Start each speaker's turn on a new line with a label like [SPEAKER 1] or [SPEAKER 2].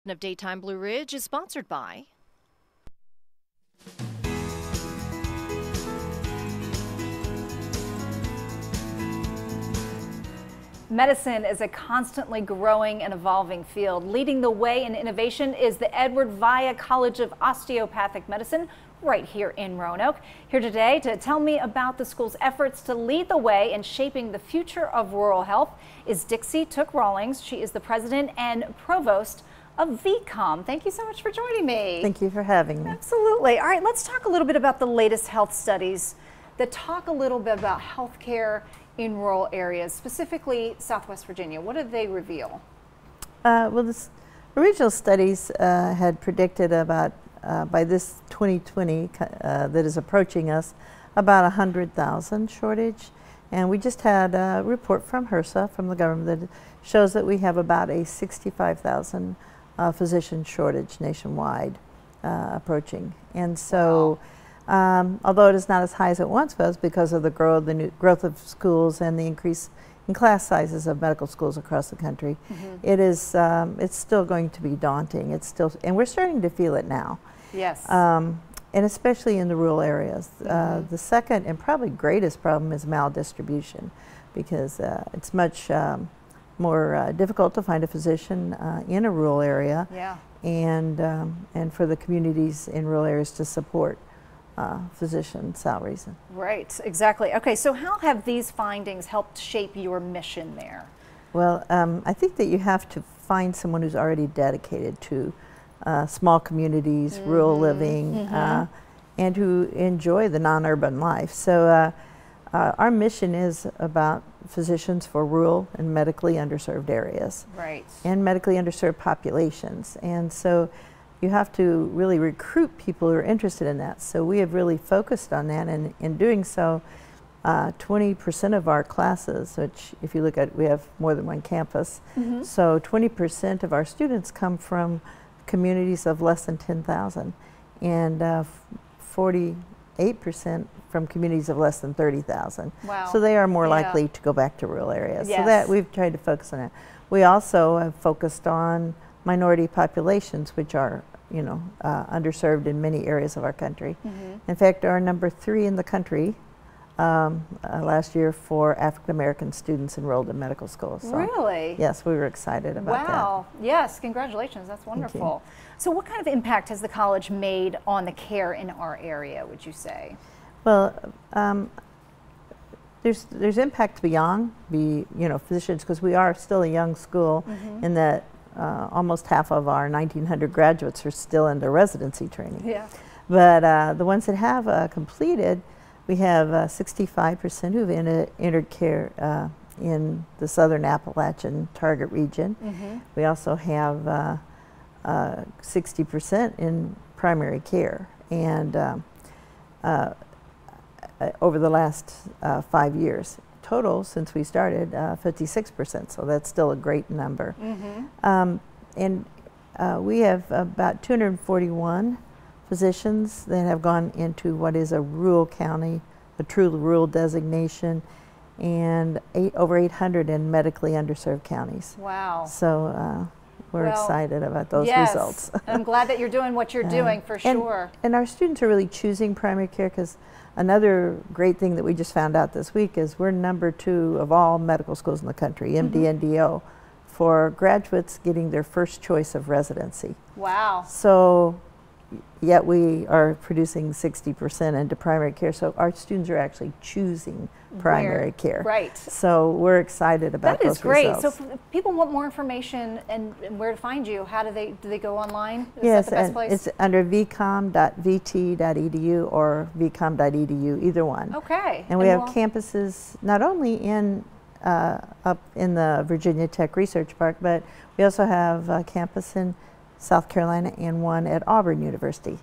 [SPEAKER 1] of Daytime Blue Ridge is sponsored by
[SPEAKER 2] medicine is a constantly growing and evolving field. Leading the way in innovation is the Edward Via College of Osteopathic Medicine right here in Roanoke. Here today to tell me about the school's efforts to lead the way in shaping the future of rural health is Dixie Tooke-Rawlins. She is the president and provost of VCOM. Thank you so much for joining me.
[SPEAKER 3] Thank you for having me.
[SPEAKER 2] Absolutely. All right, let's talk a little bit about the latest health studies that talk a little bit about healthcare in rural areas, specifically Southwest Virginia. What did they reveal?
[SPEAKER 3] Well, the original studies had predicted about, by this 2020 that is approaching us, about 100,000 shortage. And we just had a report from HRSA, from the government, that shows that we have about a 65,000 physician shortage nationwide approaching. And so, although it is not as high as it once was because of the growth of schools and the increase in class sizes of medical schools across the country, it is it's still going to be daunting. It's still, and we're starting to feel it now.
[SPEAKER 2] Yes.
[SPEAKER 3] And especially in the rural areas. The second and probably greatest problem is maldistribution, because it's much more difficult to find a physician in a rural area, and for the communities in rural areas to support physician salaries.
[SPEAKER 2] Right, exactly. Okay, so how have these findings helped shape your mission there?
[SPEAKER 3] Well, I think that you have to find someone who's already dedicated to small communities, rural living, and who enjoy the non-urban life. So our mission is about physicians for rural and medically underserved areas.
[SPEAKER 2] Right.
[SPEAKER 3] And medically underserved populations. And so you have to really recruit people who are interested in that. So we have really focused on that, and in doing so, 20% of our classes, which if you look at, we have more than one campus, so 20% of our students come from communities of less than 10,000, and 48% from communities of less than 30,000.
[SPEAKER 2] Wow.
[SPEAKER 3] So they are more likely to go back to rural areas. So that we've tried to focus on it. We also have focused on minority populations, which are, you know, underserved in many areas of our country. In fact, our #3 in the country last year for African American students enrolled in medical schools. So,
[SPEAKER 2] really?
[SPEAKER 3] yes, we were excited about that.
[SPEAKER 2] Wow. Yes, congratulations. That's wonderful. So what kind of impact has the college made on the care in our area, would you say?
[SPEAKER 3] Well, there's impact beyond physicians, because we are still a young school in that almost half of our 1,900 graduates are still in their residency training.
[SPEAKER 2] Yeah.
[SPEAKER 3] But the ones that have completed, we have 65% who've entered care in the southern Appalachian target region. We also have 60% in primary care, and over the last 5 years. Total, since we started, 56%, so that's still a great number. And we have about 241 physicians that have gone into what is a rural county, a true rural designation, and over 800 in medically underserved counties.
[SPEAKER 2] Wow.
[SPEAKER 3] So we're excited about those results.
[SPEAKER 2] I'm glad that you're doing what you're doing, for sure.
[SPEAKER 3] And our students are really choosing primary care, because another great thing that we just found out this week is we're #2 of all medical schools in the country, MD and DO, for graduates getting their first choice of residency.
[SPEAKER 2] Wow.
[SPEAKER 3] So, yet we are producing 60% into primary care, so our students are actually choosing primary care.
[SPEAKER 2] Right.
[SPEAKER 3] So we're excited about those results.
[SPEAKER 2] That is great. So if people want more information and where to find you, how do they go online? Is
[SPEAKER 3] yes,
[SPEAKER 2] that the best place?
[SPEAKER 3] It's under vcom.vt.edu or vcom.edu, either one.
[SPEAKER 2] Okay.
[SPEAKER 3] And we have campuses not only in up in the Virginia Tech Research Park, but we also have a campus in South Carolina and one at Auburn University.